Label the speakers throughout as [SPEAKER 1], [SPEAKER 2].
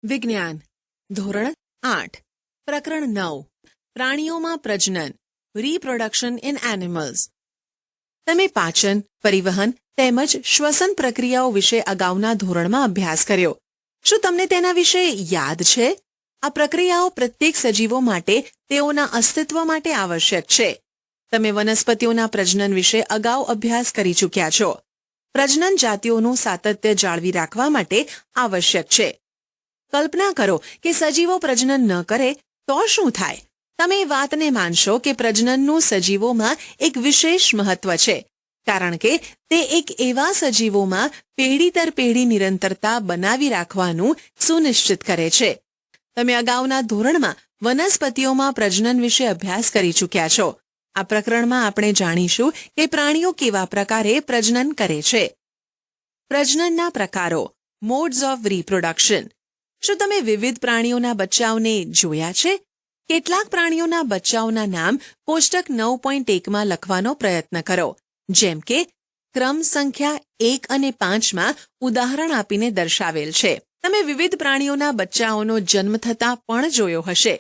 [SPEAKER 1] વિજ્ઞાન ધોરણ 8 પ્રકરણ 9 પ્રાણીઓમાં પ્રજનન રીપ્રોડક્શન ઇન એનિમલ્સ. તમે પાચન, પરિવહન તેમજ શ્વસન પ્રક્રિયાઓ વિશે અગાઉના ધોરણમાં અભ્યાસ કર્યો. શું તમને તેના વિશે યાદ છે? આ પ્રક્રિયાઓ પ્રત્યેક સજીવો માટે તેઓના અસ્તિત્વ માટે આવશ્યક છે. તમે વનસ્પતિઓના પ્રજનન વિશે અગાઉ અભ્યાસ કરી ચૂક્યા છો. પ્રજનન જાતિઓનું સાતત્ય જાળવી રાખવા માટે આવશ્યક છે. કલ્પના કરો કે સજીવો પ્રજનન ન કરે તો શું થાય? તમે એ વાતને માનશો કે પ્રજનનનું સજીવોમાં એક વિશેષ મહત્વ છે, કારણ કે તે એક એવા સજીવોમાં પેઢી દર પેઢી નિરંતરતા બનાવી રાખવાનું સુનિશ્ચિત કરે છે. તમે અગાઉના ધોરણમાં વનસ્પતિઓમાં પ્રજનન વિશે અભ્યાસ કરી ચૂક્યા છો. આ પ્રકરણમાં આપણે જાણીશું કે પ્રાણીઓ કેવા પ્રકારે પ્રજનન કરે છે. પ્રજનનના પ્રકારો, મોડ્સ ઓફ રીપ્રોડક્શન. શું તમે વિવિધ પ્રાણીઓના બચ્ચાઓને જોયા છે? કેટલાક પ્રાણીઓના બચ્ચાઓના નામ કોષ્ટક 9.1માં લખવાનો પ્રયત્ન કરો, જેમ કે ક્રમ સંખ્યા 1 અને 5માં ઉદાહરણ આપીને દર્શાવેલ છે. તમે વિવિધ પ્રાણીઓના બચ્ચાઓનો જન્મ થતાં પણ જોયો હશે.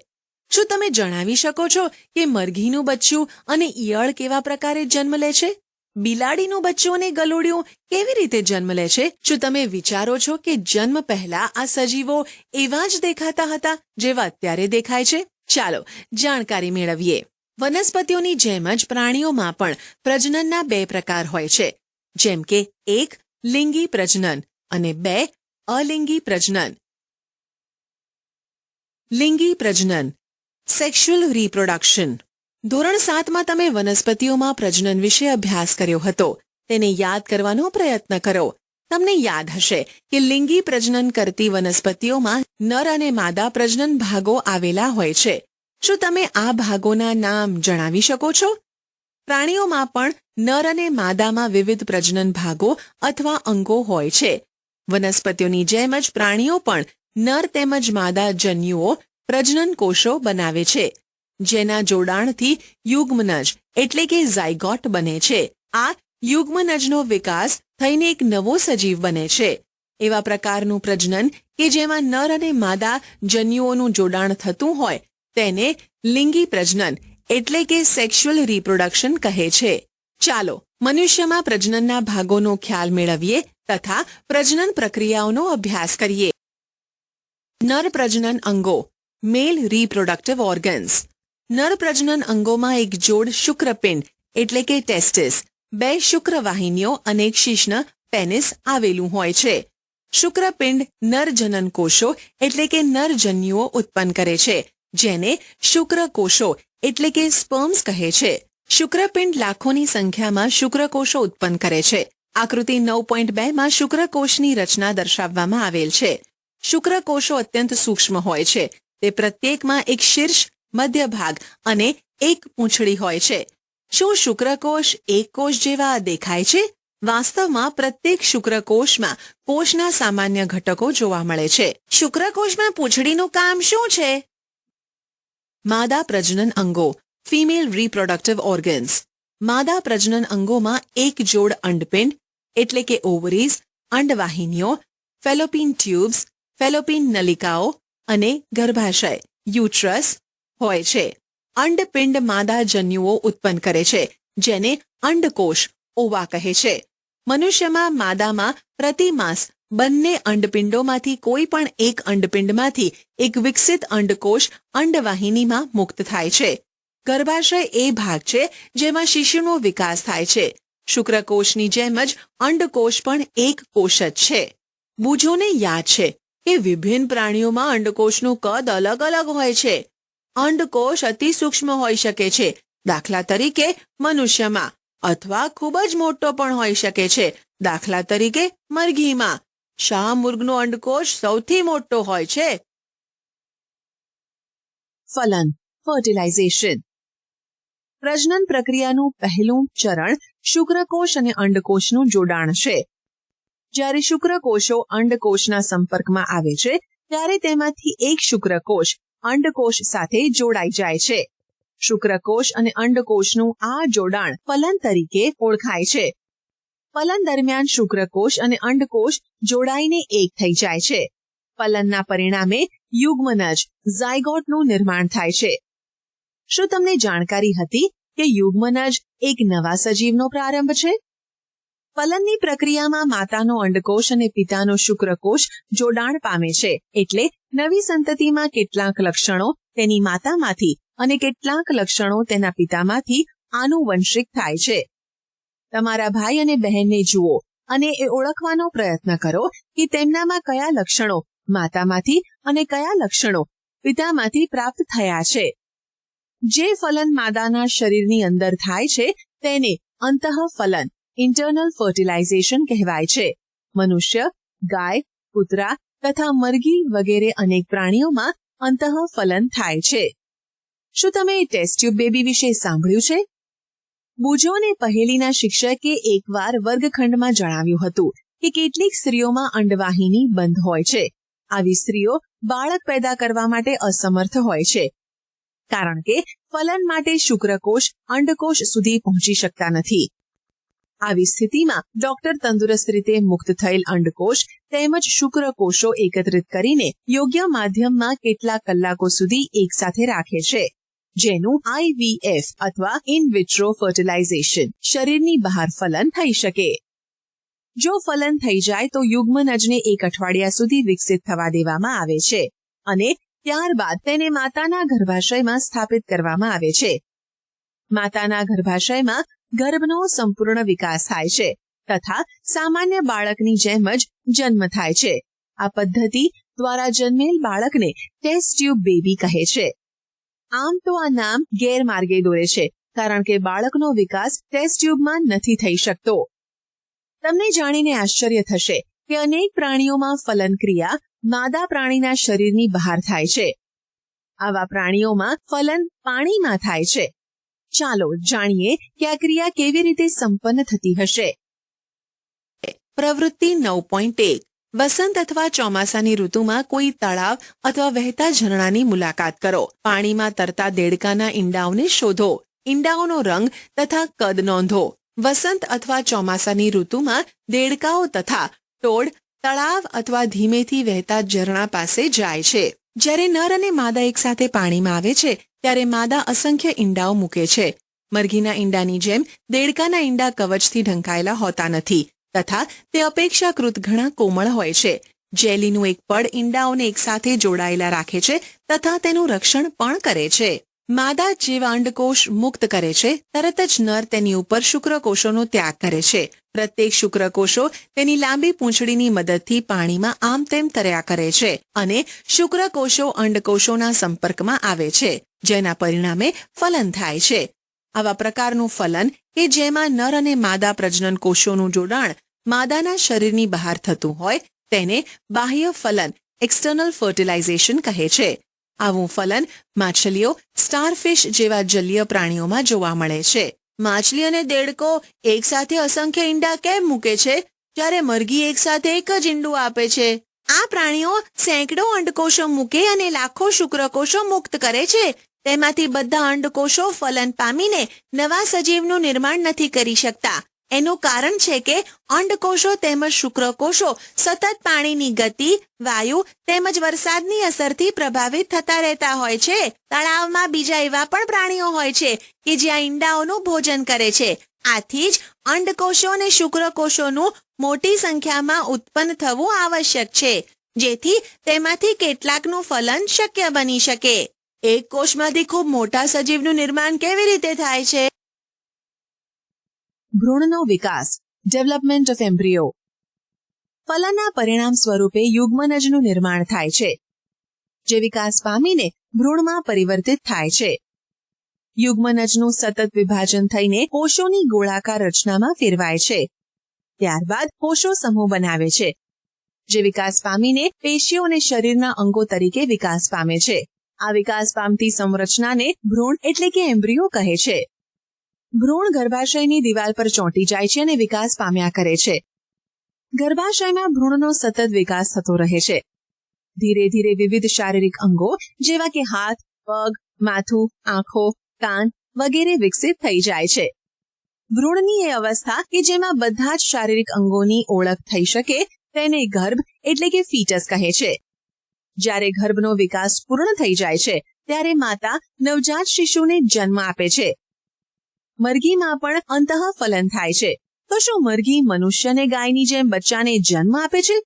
[SPEAKER 1] શું તમે જણાવી શકો છો કે મરઘીનું બચ્ચું અને ઈયળ કેવા પ્રકારે જન્મ લે છે? બિલાડીનું બચ્ચું અને ગલુડિયું કેવી રીતે જન્મ લે છે? શું તમે વિચારો છો કે જન્મ પહેલા આ સજીવો એવા જ દેખાતા હતા જેવા અત્યારે દેખાય છે? ચાલો જાણકારી મેળવીએ. વનસ્પતિઓની જેમ જ પ્રાણીઓમાં પણ પ્રજનનના 2 પ્રકાર હોય છે, જેમ કે 1 લિંગી પ્રજનન અને 2 અલિંગી પ્રજનન. લિંગી પ્રજનન, સેક્સ્યુઅલ રીપ્રોડક્શન. ધોરણ 7માં તમે વનસ્પતિઓમાં પ્રજનન વિશે અભ્યાસ કર્યો હતો. તેને યાદ કરવાનો પ્રયત્ન કરો. તમને યાદ હશે કે લિંગી પ્રજનન કરતી વનસ્પતિઓમાં નર અને માદા પ્રજનન ભાગો આવેલા હોય છે. શું તમે આ ભાગોના નામ જણાવી શકો છો? પ્રાણીઓમાં પણ નર અને માદામાં વિવિધ પ્રજનન ભાગો અથવા અંગો હોય છે. વનસ્પતિઓની જેમ જ પ્રાણીઓ પણ નર તેમજ માદા જન્યુઓ પ્રજનન કોષો બનાવે છે, જેના જોડાણથી યુગ્મનજ એટલે કે ઝાયગોટ બને છે. આ યુગ્મનજનો વિકાસ થઈને એક નવો સજીવ બને છે. એવા પ્રકારનું પ્રજનન કે જેમાં નર અને માદા જન્યુઓનું જોડાણ થતું હોય તેને લિંગી પ્રજનન એટલે કે સેક્સ્યુઅલ રીપ્રોડક્શન કહે છે. ચાલો મનુષ્યમાં પ્રજનનના ભાગોનો ખ્યાલ મેળવીએ તથા પ્રજનન પ્રક્રિયાઓનો અભ્યાસ કરીએ. નર પ્રજનન અંગો, મેલ રિપ્રોડક્ટિવ ઓર્ગન્સ. નર પ્રજનન અંગોમાં એક જોડ શુક્રપિંડ એટલે કે ટેસ્ટિસ, 2 શુક્રવાહિનીઓ અને એક શિશ્ન પેનિસ આવેલું હોય છે. શુક્રપિંડ નર જનન કોષો એટલે કે નરજન્યુઓ ઉત્પન્ન કરે છે, જેને શુક્રકોષો એટલે કે સ્પર્મ્સ કહે છે. શુક્રપિંડ લાખોની સંખ્યામાં શુક્રકોષો ઉત્પન્ન કરે છે. આકૃતિ 9.2માં શુક્રકોષની રચના દર્શાવવામાં આવેલ છે. શુક્રકોષો અત્યંત સૂક્ષ્મ હોય છે. તે પ્રત્યેકમાં એક શીર્ષ, મધ્ય ભાગ અને એક પૂંછડી હોય છે. શું શુક્રકોષ એક કોષ જેવા દેખાય છે? વાસ્તવમાં પ્રત્યેક શુક્રકોષમાં કોષના સામાન્ય ઘટકો જોવા મળે છે. શુક્રકોષમાં પૂંછડીનું કામ શું છે? માદા પ્રજનન અંગો, ફિમેલ રિપ્રોડક્ટિવ ઓર્ગન્સ. માદા પ્રજનન અંગોમાં એક જોડ અંડપિંડ એટલે કે ઓવરીઝ, અંડવાહિનીઓ, ફેલોપિન ટ્યુબ્સ, ફેલોપિન નલિકાઓ અને ગર્ભાશય યુટ્રસ હોય છે. અંડપિંડ માદા જન્યુઓ ઉત્પન્ન કરે છે, જેને અંડકોષ ઓવા કહે છે. મનુષ્યમાં માદામાં પ્રતિ માસ બંને અંડપિંડોમાંથી કોઈ પણ એક અંડપિંડમાંથી એક વિકસિત અંડકોષ અંડવાહિનીમાં મુક્ત થાય છે. ગર્ભાશય એ ભાગ છે જેમાં શિશુનો વિકાસ થાય છે. શુક્રકોષની જેમ જ અંડકોષ પણ એક કોષ જ છે. બુજોને યાદ છે કે વિભિન્ન પ્રાણીઓમાં અંડકોષનું કદ અલગ અલગ હોય છે. અંડકોષ અતિ સૂક્ષ્મ હોઈ શકે છે, દાખલા તરીકે મનુષ્યમાં, અથવા ખૂબ જ મોટો પણ હોઈ શકે છે, દાખલા તરીકે મરઘીમાં. શા મૂર્ગનો અંડકોષ સૌથી મોટો હોય છે? ફલન, ફર્ટિલાઇઝેશન. પ્રજનન પ્રક્રિયાનું પહેલું ચરણ શુક્રકોષ અને અંડકોષનું જોડાણ છે. જ્યારે શુક્રકોષો અંડકોષના સંપર્કમાં આવે છે ત્યારે તેમાંથી એક શુક્રકોષ અંડકોષ સાથે જોડાઈ જાય છે. શુક્રકોષ અને અંડકોષનું આ જોડાણ ફલન તરીકે ઓળખાય છે. ફલન દરમિયાન શુક્રકોષ અને અંડકોષ જોડાઈને એક થઈ જાય છે. ફલનના પરિણામે યુગ્મનજ ઝાયગોટનું નિર્માણ થાય છે. શું તમને જાણકારી હતી કે યુગ્મનજ એક નવા સજીવનો પ્રારંભ છે? ફલનની પ્રક્રિયામાં માતાનો અંડકોષ અને પિતાનો શુક્રકોષ જોડાણ પામે છે, એટલે નવી સંતતિમાં કેટલાક લક્ષણો તેની માતામાંથી અને કેટલાક લક્ષણો તેના પિતામાંથી આનુવંશિક થાય છે. તમારા ભાઈ અને બહેનને જુઓ અને એ ઓળખવાનો પ્રયત્ન કરો કે તેમનામાં કયા લક્ષણો માતામાંથી અને કયા લક્ષણો પિતામાંથી પ્રાપ્ત થયા છે. જે ફલન માદાના શરીરની અંદર થાય છે તેને અંતઃફલન ઇન્ટરનલ ફર્ટિલાઇઝેશન કહેવાય છે. મનુષ્ય, ગાય, કૂતરા તથા મરઘી વગેરે અનેક પ્રાણીઓમાં અંતઃફલન થાય છે. શું તમે ટેસ્ટ ટ્યુબ બેબી વિશે સાંભળ્યું છે? બુજોને પહેલીના શિક્ષકે એકવાર વર્ગખંડમાં જણાવ્યું હતું કે કેટલીક સ્ત્રીઓમાં અંડવાહિની બંધ હોય છે. આવી સ્ત્રીઓ બાળક પેદા કરવા માટે અસમર્થ હોય છે, કારણ કે ફલન માટે શુક્રકોષ અંડકોષ સુધી પહોંચી શકતા નથી. આવી સ્થિતિમાં ડોક્ટર તંદુરસ્ત રીતે મુક્ત થયેલ અંડકોષ તેમજ શુક્રકોષો એકત્રિત કરીને યોગ્ય માધ્યમમાં કેટલાક કલાકો સુધી એકસાથે રાખે છે, જેનું IVF અથવા ઇન વિટ્રો ફર્ટિલાઇઝેશન શરીરની બહાર ફલન થઈ શકે. જો ફલન થઈ જાય તો યુગ્મનજને 1 અઠવાડિયા સુધી વિકસિત થવા દેવામાં આવે છે અને ત્યારબાદ તેને માતાના ગર્ભાશયમાં સ્થાપિત કરવામાં આવે છે. માતાના ગર્ભાશયમાં ગર્ભનો સંપૂર્ણ વિકાસ થાય છે તથા સામાન્ય બાળકની જેમ જ જન્મ થાય છે. આ પદ્ધતિ દ્વારા જન્મેલ બાળકને ટેસ્ટ ટ્યુબ બેબી કહે છે. આમ તો આ નામ ગેરમાર્ગે દોરે છે, કારણ કે બાળકનો વિકાસ ટેસ્ટ ટ્યુબમાં નથી થઈ શકતો. તમને જાણીને આશ્ચર્ય થશે કે અનેક પ્રાણીઓમાં ફલન ક્રિયા માદા પ્રાણીના શરીરની બહાર થાય છે. આવા પ્રાણીઓમાં ફલન પાણીમાં થાય છે. ચાલો જાણીએ કે આ ક્રિયા કેવી રીતે સંપન્ન થતી હશે. પ્રવૃત્તિ 9.1 વસંત અથવા ચોમાસાની ઋતુમાં કોઈ તળાવ અથવા વહેતા ઝરણાની મુલાકાત કરો. પાણીમાં તરતા દેડકાના ઈંડાઓને શોધો. ઈંડાઓનો રંગ તથા કદ નોંધો. વસંત અથવા ચોમાસાની ઋતુમાં દેડકાઓ તથા ટોળ તળાવ અથવા ધીમેથી વહેતા ઝરણા પાસે જાય છે. જ્યારે નર અને માદા એકસાથે પાણીમાં આવે છે ત્યારે માદા અસંખ્ય ઈંડાઓ મૂકે છે. મરઘીના ઈંડાની જેમ દેડકાના ઈંડા કવચથી ઢંકાયેલા હોતા નથી તથા તે અપેક્ષાકૃત ઘણા કોમળ હોય છે. જેલીનું એક પડ ઈંડાઓને એકસાથે જોડાયેલા રાખે છે તથા તેનું રક્ષણ પણ કરે છે. માદા જેવા અંડકોષ મુક્ત કરે છે તરત જ નર તેની ઉપર શુક્રકોષોનો ત્યાગ કરે છે. પ્રત્યેક શુક્રકોષો તેની લાંબી પૂંછડીની મદદથી પાણીમાં આમ તેમ તર્યા કરે છે અને શુક્રકોષો અંડકોષોના સંપર્કમાં આવે છે, જેના પરિણામે ફલન થાય છે. આવા પ્રકારનું ફલન કે જેમાં નર અને માદા પ્રજનન કોષોનું જોડાણ માદાના શરીરની બહાર થતું હોય તેને બાહ્ય ફલન એક્સટર્નલ ફર્ટિલાઇઝેશન કહે છે. આવું ફલન માછલીઓ, સ્ટારફિશ જેવા જલીય પ્રાણીઓમાં જોવા મળે છે. માછલી અને દેડકો એકસાથે અસંખ્ય ઈંડા કેમ મૂકે છે, જ્યારે મરઘી એકસાથે એક જ ઈંડું આપે છે? આ પ્રાણીઓ સેંકડો અંડકોષો મૂકે અને લાખો શુક્રકોષો મુક્ત કરે છે. તેમાંથી બધા અંડકોષો ફલન પામીને નવા સજીવનું નિર્માણ નથી કરી શકતા. એનું કારણ છે કે અંડકોષો તેમજ શુક્રકોષો સતત પાણીની ગતિ, વાયુ તેમજ વરસાદની અસરથી પ્રભાવિત થતા રહેતા હોય છે. તળાવમાં બીજા એવા પણ પ્રાણીઓ હોય છે કે જ્યાં ઈંડાઓનું ભોજન કરે છે. આથી જ અંડકોષો અને શુક્રકોષોનું મોટી સંખ્યામાં ઉત્પન્ન થવું આવશ્યક છે, જેથી તેમાંથી કેટલાકનું ફલન શક્ય બની શકે. એક કોષમાંથી ખૂબ મોટા સજીવનું નિર્માણ કેવી રીતે થાય છે? ભ્રૂણનો વિકાસ, ડેવલપમેન્ટ ઓફ એમ્બ્રિયો. ફલનના પરિણામ સ્વરૂપે યુગ્મનજનું નિર્માણ થાય છે, જે વિકાસ પામીને ભ્રૂણમાં પરિવર્તિત થાય છે. યુગ્મનજનું સતત વિભાજન થઈને કોષોની ગોળાકાર રચનામાં ફેરવાય છે. ત્યારબાદ કોષો સમૂહ બનાવે છે, જે વિકાસ પામીને પેશીઓ અને શરીરના અંગો તરીકે વિકાસ પામે છે. આ વિકાસ પામતી સંરચનાને ભ્રૂણ એટલે કે એમ્બ્રિયો કહે છે. ભ્રૂણ ગર્ભાશયની દિવાલ પર ચોંટી જાય છે અને વિકાસ પામ્યા કરે છે. ગર્ભાશયમાં ભ્રૂણનો સતત વિકાસ થતો રહે છે. ધીરે ધીરે વિવિધ શારીરિક અંગો જેવા કે હાથ, પગ, માથું, આંખો, કાન વગેરે વિકસિત થઈ જાય છે. ભ્રૂણની એ અવસ્થા કે જેમાં બધા જ શારીરિક અંગોની ઓળખ થઈ શકે તેને ગર્ભ એટલે કે ફીટસ કહે છે. જ્યારે ગર્ભનો વિકાસ પૂર્ણ થઈ જાય છે ત્યારે માતા નવજાત શિશુને જન્મ આપે છે. મરઘીમાં પણ અંતઃફલન થાય છે. તો શું મરઘી મનુષ્ય અને ગાયની જેમ બચ્ચાને જન્મ આપે છે?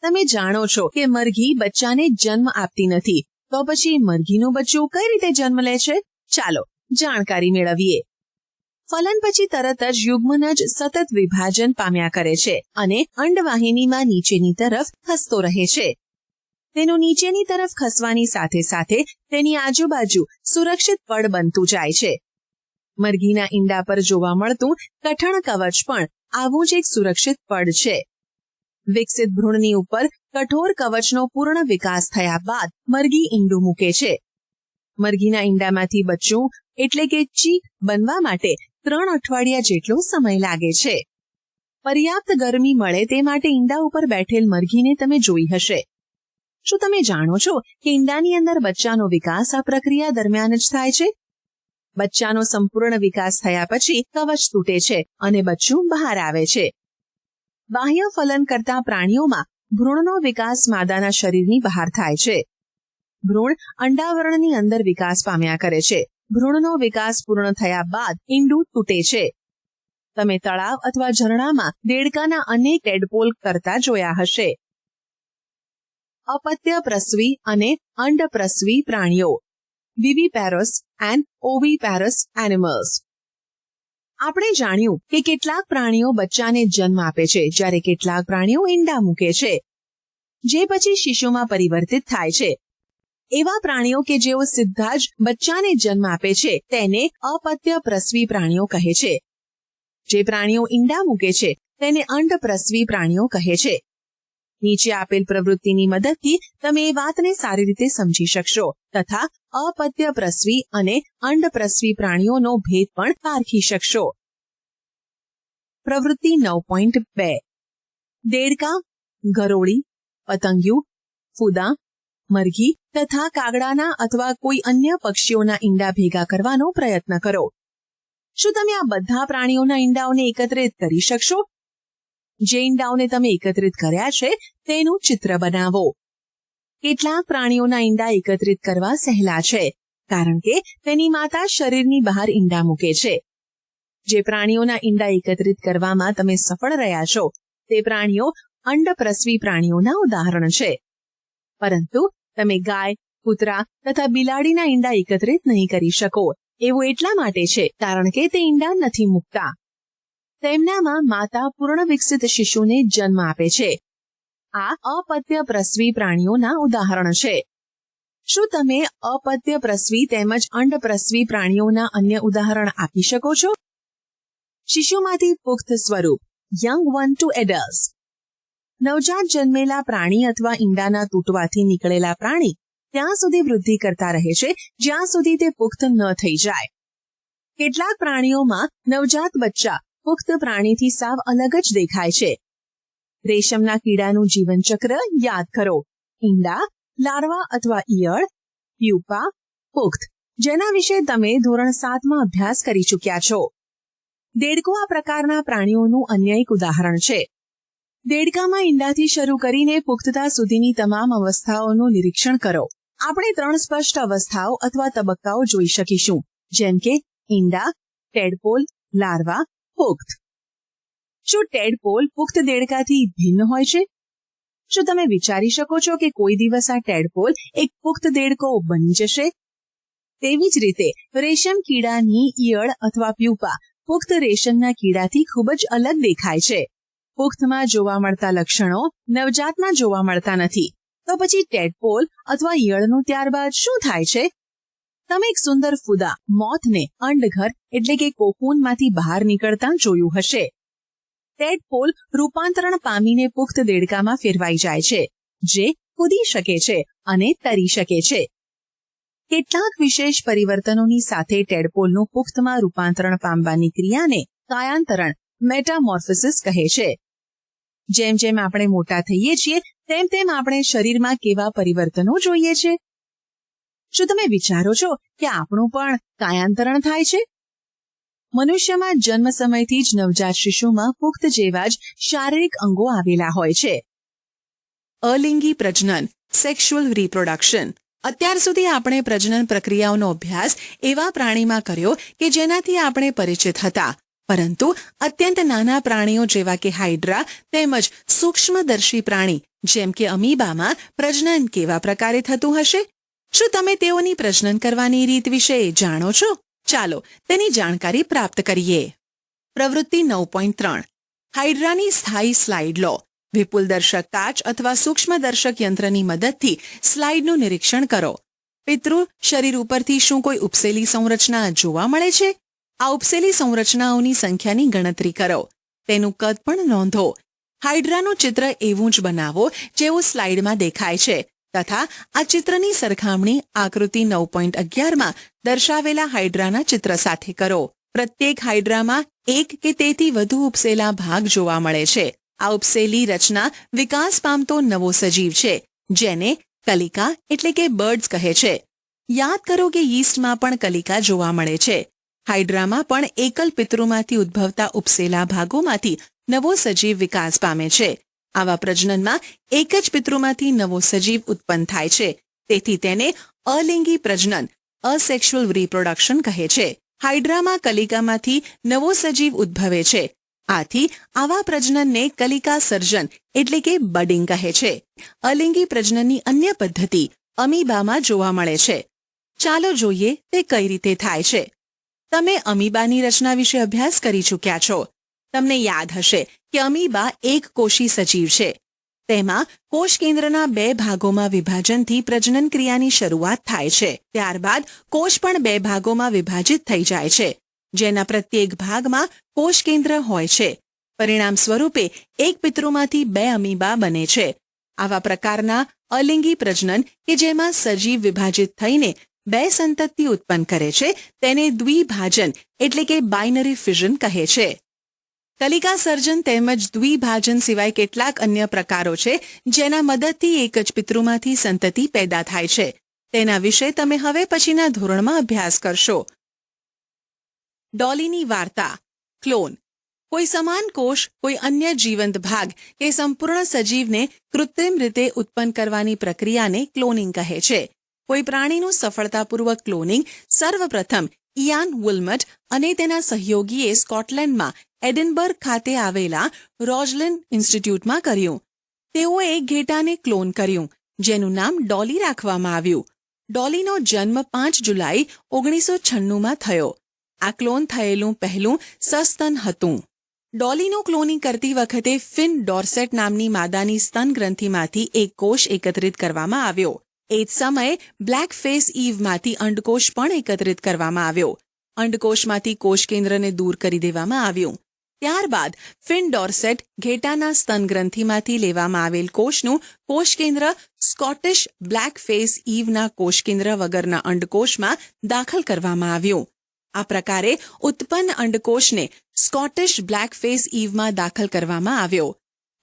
[SPEAKER 1] તમે જાણો છો કે મરઘી બચ્ચાને જન્મ આપતી નથી. તો પછી મરઘીનું બચ્ચું કઈ રીતે જન્મ લે છે? ચાલો જાણકારી મેળવીએ. ફલન પછી તરત જ યુગ્મનજ સતત વિભાજન પામ્યા કરે છે અને અંડવાહિનીમાં નીચેની તરફ ખસતો રહે છે. તેનું નીચેની તરફ ખસવાની સાથે સાથે તેની આજુબાજુ સુરક્ષિત પડ બનતું જાય છે. મરઘીના ઈંડા પર જોવા મળતું કઠણ કવચ પણ આવું જ એક સુરક્ષિત પડ છે. વિકસિત ભ્રૂણની ઉપર કઠોર કવચનો પૂર્ણ વિકાસ થયા બાદ મરઘી ઈંડું મૂકે છે. મરઘીના ઈંડામાંથી બચ્ચું એટલે કે ચીક બનવા માટે 3 અઠવાડિયા જેટલો સમય લાગે છે. પર્યાપ્ત ગરમી મળે તે માટે ઈંડા ઉપર બેઠેલ મરઘીને તમે જોઈ હશે. શું તમે જાણો છો કે ઈંડાની અંદર બચ્ચાનો વિકાસ આ પ્રક્રિયા દરમિયાન જ થાય છે? બચ્ચાનો સંપૂર્ણ વિકાસ થયા પછી કવચ તૂટે છે અને બચ્ચું બહાર આવે છે. બાહ્ય ફલન કરતા પ્રાણીઓમાં ભ્રૂણનો વિકાસ માદાના શરીરની બહાર થાય છે. ભ્રૂણ અંડાવરણની અંદર વિકાસ પામ્યા કરે છે. ભ્રૂણનો વિકાસ પૂર્ણ થયા બાદ ઈંડું તૂટે છે. તમે તળાવ અથવા ઝરણામાં દેડકાના અનેક ટેડપોલ કરતા જોયા હશે. અપત્ય પ્રસવી અને અંડપ્રસવી પ્રાણીઓ, વિવિપેરસ એન્ડ ઓવિપેરસ એનિમલ્સ. આપણે જાણ્યું કે કેટલાક પ્રાણીઓ બચ્ચાને જન્મ આપે છે જ્યારે કેટલાક પ્રાણીઓ ઈંડા મૂકે છે જે પછી શિશુમાં પરિવર્તિત થાય છે. એવા પ્રાણીઓ કે જેઓ સીધા જ બચ્ચાને જન્મ આપે છે તેને અપત્ય પ્રસવી પ્રાણીઓ કહે છે. જે પ્રાણીઓ ઈંડા મૂકે છે તેને અંડપ્રસવી પ્રાણીઓ કહે છે. નીચે આપેલ પ્રવૃત્તિની મદદથી તમે એ વાતને સારી રીતે સમજી શકશો તથા અપત્ય પ્રસવી અને અંડપ્રસવી પ્રાણીઓનો ભેદ પણ પારખી શકશો. પ્રવૃત્તિ 9.2. દેડકા, ગરોળી, પતંગિયું, ફૂદા, મરઘી તથા કાગડાના અથવા કોઈ અન્ય પક્ષીઓના ઈંડા ભેગા કરવાનો પ્રયત્ન કરો. શું તમે આ બધા પ્રાણીઓના ઈંડાઓને એકત્રિત કરી શકશો? જે ઈંડાઓને તમે એકત્રિત કર્યા છે તેનું ચિત્ર બનાવો. કેટલાક પ્રાણીઓના ઈંડા એકત્રિત કરવા સહેલા છે કારણ કે તેની માતા શરીરની બહાર ઈંડા મૂકે છે. જે પ્રાણીઓના ઈંડા એકત્રિત કરવામાં તમે સફળ રહ્યા છો તે પ્રાણીઓ અંડપ્રસવી પ્રાણીઓના ઉદાહરણ છે. પરંતુ તમે ગાય, કૂતરા તથા બિલાડીના ઈંડા એકત્રિત નહીં કરી શકો. એવું એટલા માટે છે કારણ કે તે ઈંડા નથી મૂકતા. તેમનામાં માતા પૂર્ણ વિકસિત શિશુને જન્મ આપે છે. આ અપત્ય પ્રસવી પ્રાણીઓના ઉદાહરણ છે. શું તમે અપત્ય પ્રસવી તેમજ અંડપ્રસવી પ્રાણીઓના અન્ય ઉદાહરણ આપી શકો છો? શિશુમાંથી પુખ્ત સ્વરૂપ, યંગ વન ટુ એડલ્ટ. નવજાત જન્મેલા પ્રાણી અથવા ઈંડાના તૂટવાથી નીકળેલા પ્રાણી ત્યાં સુધી વૃદ્ધિ કરતા રહે છે જ્યાં સુધી તે પુખ્ત ન થઈ જાય. કેટલાક પ્રાણીઓમાં નવજાત બચ્ચા પુખ્ત પ્રાણીથી સાવ અલગ જ દેખાય છે. રેશમના કીડાનું જીવનચક્ર યાદ કરો. ઈંડા, લાર્વા અથવા ઈયળ, પ્યુપા, પુખ્ત, જેના વિશે તમે ધોરણ 7માં અભ્યાસ કરી ચૂક્યા છો. દેડકો આ પ્રકારના પ્રાણીઓનું અન્ય એક ઉદાહરણ છે. દેડકામાં ઈંડાથી શરૂ કરીને પુખ્તતા સુધીની તમામ અવસ્થાઓનું નિરીક્ષણ કરો. આપણે 3 સ્પષ્ટ અવસ્થાઓ અથવા તબક્કાઓ જોઈ શકીશું જેમ કે ઈંડા, ટેડપોલ, લાર્વા, પુખ્ત. શું ટેડપોલ પુખ્ત દેડકાથી ભિન્ન હોય છે? શું તમે વિચારી શકો છો કે કોઈ દિવસ આ ટેડપોલ એક પુખ્ત દેડકો બની જશે? તેવી જ રીતે રેશમ કીડાની ઈયળ અથવા પ્યુપા પુખ્ત રેશમના કીડાથી ખૂબ જ અલગ દેખાય છે. પુખ્તમાં જોવા મળતા લક્ષણો નવજાતમાં જોવા મળતા નથી. તો પછી ટેડપોલ અથવા ઈયળનું ત્યારબાદ શું થાય છે? તમે એક સુંદર ફૂદા, મોથને અંડઘર એટલે કે કોકૂનમાંથી બહાર નીકળતા જોયું હશે. ટેડપોલ રૂપાંતરણ પામીને પુખ્ત દેડકામાં ફેરવાઈ જાય છે, જે કૂદી શકે છે અને તરી શકે છે. કેટલાક વિશેષ પરિવર્તનોની સાથે ટેડપોલનું પુખ્તમાં રૂપાંતરણ પામવાની ક્રિયાને કાયાંતરણ, મેટામોર્ફોસિસ કહે છે. જેમ જેમ આપણે મોટા થઈએ છીએ તેમ તેમ આપણે શરીરમાં કેવા પરિવર્તનો જોઈએ છે? શું તમે વિચારો છો કે આપણું પણ કાયાંતરણ થાય છે? મનુષ્યમાં જન્મ સમયથી જ નવજાત શિશુમાં પુખ્ત જેવા જ શારીરિક અંગો આવેલા હોય છે. અલિંગી પ્રજનન, અસેક્સ્યુઅલ રિપ્રોડક્શન. અત્યાર સુધી આપણે પ્રજનન પ્રક્રિયાઓનો અભ્યાસ એવા પ્રાણીમાં કર્યો કે જેનાથી આપણે પરિચિત હતા, પરંતુ અત્યંત નાના પ્રાણીઓ જેવા કે હાઇડ્રા તેમજ સૂક્ષ્મદર્શી પ્રાણી જેમ કે અમીબામાં પ્રજનન કેવા પ્રકારે થતું હશે? શું તમે તેઓની પ્રજનન કરવાની રીત વિશે જાણો છો? ચાલો તેની જાણકારી પ્રાપ્ત કરીએ. પ્રવૃત્તિ 9.3. હાઇડ્રાની સ્થાયી સ્લાઇડ લો. વિપુલદર્શક કાચ અથવા સૂક્ષ્મદર્શક યંત્રની મદદથી સ્લાઇડનું નિરીક્ષણ કરો. પિતૃ શરીર ઉપરથી શું કોઈ ઉપસેલી સંરચના જોવા મળે છે? આ ઉપસેલી સંરચનાઓની સંખ્યાની ગણતરી કરો. તેનું કદ પણ નોંધો. હાઇડ્રાનું ચિત્ર એવું જ બનાવો જેવું સ્લાઇડમાં દેખાય છે તથા આ ચિત્રની સરખામણી આકૃતિ 9.11માં દર્શાવેલા હાઇડ્રાના ચિત્ર સાથે કરો. પ્રત્યેક હાઇડ્રામાં એક કે તેથી વધુ ઉપસેલા ભાગ જોવા મળે છે. આ ઉપસેલી રચના વિકાસ પામતો નવો સજીવ છે, જેને કલિકા એટલે કે બર્ડ્સ કહે છે. યાદ કરો કે યીસ્ટમાં પણ કલિકા જોવા મળે છે. હાઇડ્રામાં પણ એકલ પિતૃમાંથી ઉદ્ભવતા ઉપસેલા ભાગોમાંથી નવો સજીવ વિકાસ પામે છે. આવા પ્રજનનમાં એક જ પિતૃમાંથી નવો સજીવ ઉત્પન્ન થાય છે. તેથી તેને અલિંગી પ્રજનન અસેક્સ્યુઅલ રિપ્રોડક્શન કહે છે. હાઇડ્રામાં કલિકામાંથી નવો સજીવ ઉદ્ભવે છે. આથી આવા પ્રજનનને કલિકા સર્જન એટલે કે બડિંગ કહે છે. અલિંગી પ્રજનનની અન્ય પદ્ધતિ અમીબામાં જોવા મળે છે. ચાલો જોઈએ તે કઈ રીતે થાય છે. તમે અમીબાની રચના વિશે અભ્યાસ કરી ચૂક્યા છો. તમને યાદ હશે કે અમીબા એક કોષી સજીવ છે. તેમાં કોષ કેન્દ્રના 2 ભાગોમાં વિભાજનથી પ્રજનન ક્રિયાની શરૂઆત થાય છે. ત્યારબાદ કોષ પણ 2 ભાગોમાં વિભાજિત થઈ જાય છે, જેના પ્રત્યેક ભાગમાં કોષ કેન્દ્ર હોય છે. પરિણામ સ્વરૂપે એક પિતૃમાંથી 2 અમીબા બને છે. આવા પ્રકારના અલિંગી પ્રજનન કે જેમાં સજીવ વિભાજિત થઈને 2 સંતતિ ઉત્પન્ન કરે છે તેને દ્વિભાજન એટલે કે બાઇનરી ફિઝન કહે છે. કલિકા સર્જન તેમજ દ્વિભાજન સિવાય કેટલાક અન્ય પ્રકારો છે જેના મદદથી એક જ પિતૃમાંથી સંતતિ પેદા થાય છે. તેના વિશે તમે હવે પછીના ધોરણમાં અભ્યાસ કરશો. ડોલીની વાર્તા. ક્લોન. કોઈ સમાન કોષ કોઈ અન્ય જીવંત ભાગ કે સંપૂર્ણ સજીવને કૃત્રિમ રીતે ઉત્પન્ન કરવાની પ્રક્રિયાને ક્લોનિંગ કહે છે. કોઈ પ્રાણીનું સફળતાપૂર્વક ક્લોનિંગ સર્વપ્રથમ ઇયાન વુલમટ અને તેના સહયોગીએ સ્કોટલેન્ડમાં એડિનબર્ગ ખાતે આવેલા રોજલિન ઇન્સ્ટિટ્યૂટમાં કર્યું. તેઓએ એક ઘેટાને ક્લોન કર્યું, જેનું નામ ડોલી રાખવામાં આવ્યું. ડોલીનો જન્મ 5 જુલાઈ 1996માં થયો. આ ક્લોન થયેલું પહેલું સસ્તન હતું. ડોલીનું ક્લોનિંગ કરતી વખતે ફિન ડોર્સેટ નામની માદાની સ્તન ગ્રંથિમાંથી એક કોષ એકત્રિત કરવામાં આવ્યો. એ જ સમયે બ્લેક ફેસ ઈવમાંથી અંડકોષ પણ એકત્રિત કરવામાં આવ્યો. અંડકોષમાંથી કોષ કેન્દ્રને દૂર કરી દેવામાં આવ્યું. ત્યારબાદ ફિન ડોર્સેટ ઘેટાના સ્તન ગ્રંથિમાંથી લેવામાં આવેલ કોષનું કોષ કેન્દ્ર સ્કોટિશ બ્લેક ફેસ ઈવના કોષ કેન્દ્ર વગરના અંડકોષમાં દાખલ કરવામાં આવ્યું. આ પ્રકારે ઉત્પન્ન અંડકોષને સ્કોટિશ બ્લેક ફેસ ઈવમાં દાખલ કરવામાં આવ્યો.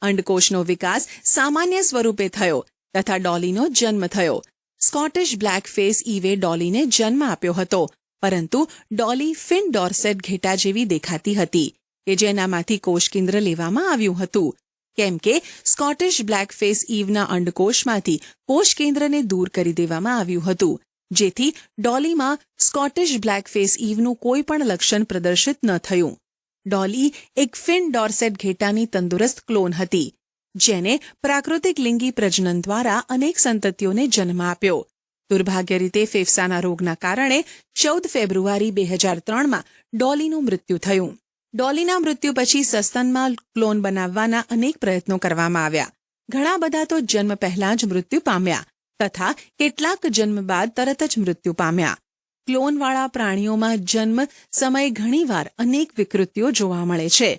[SPEAKER 1] અંડકોષનો વિકાસ સામાન્ય સ્વરૂપે થયો તથા ડોલીનો જન્મ થયો. સ્કોટિશ બ્લેક ફેસ ઈવે ડોલીને જન્મ આપ્યો હતો, પરંતુ ડોલી ફિન ડોર્સેટ ઘેટા જેવી દેખાતી હતી કે જેનામાંથી કોષ કેન્દ્ર લેવામાં આવ્યું હતું. કેમ કે સ્કોટિશ બ્લેક ફેસ ઈવના અંડકોષમાંથી કોષ કેન્દ્રને દૂર કરી દેવામાં આવ્યું હતું, જેથી ડોલીમાં સ્કોટિશ બ્લેક ફેસ ઈવનું કોઈ પણ લક્ષણ પ્રદર્શિત ન થયું. ડોલી એક ફિન ડોર્સેટ ઘેટાની તંદુરસ્ત ક્લોન હતી, જેને પ્રાકૃતિક લિંગી પ્રજનન દ્વારા અનેક સંતતિઓને જન્મ આપ્યો. દુર્ભાગ્ય રીતે ફેફસાના રોગના કારણે 14 ફેબ્રુઆરી 2003માં ડોલીનું મૃત્યુ થયું. ડોલીના મૃત્યુ પછી સસ્તનમાં ક્લોન બનાવવાના અનેક પ્રયત્નો કરવામાં આવ્યા. ઘણા બધા તો જન્મ પહેલા જ મૃત્યુ પામ્યા તથા કેટલાક જન્મ બાદ તરત જ મૃત્યુ પામ્યા. ક્લોનવાળા પ્રાણીઓમાં જન્મ સમયે ઘણીવાર અનેક વિકૃતિઓ જોવા મળે છે.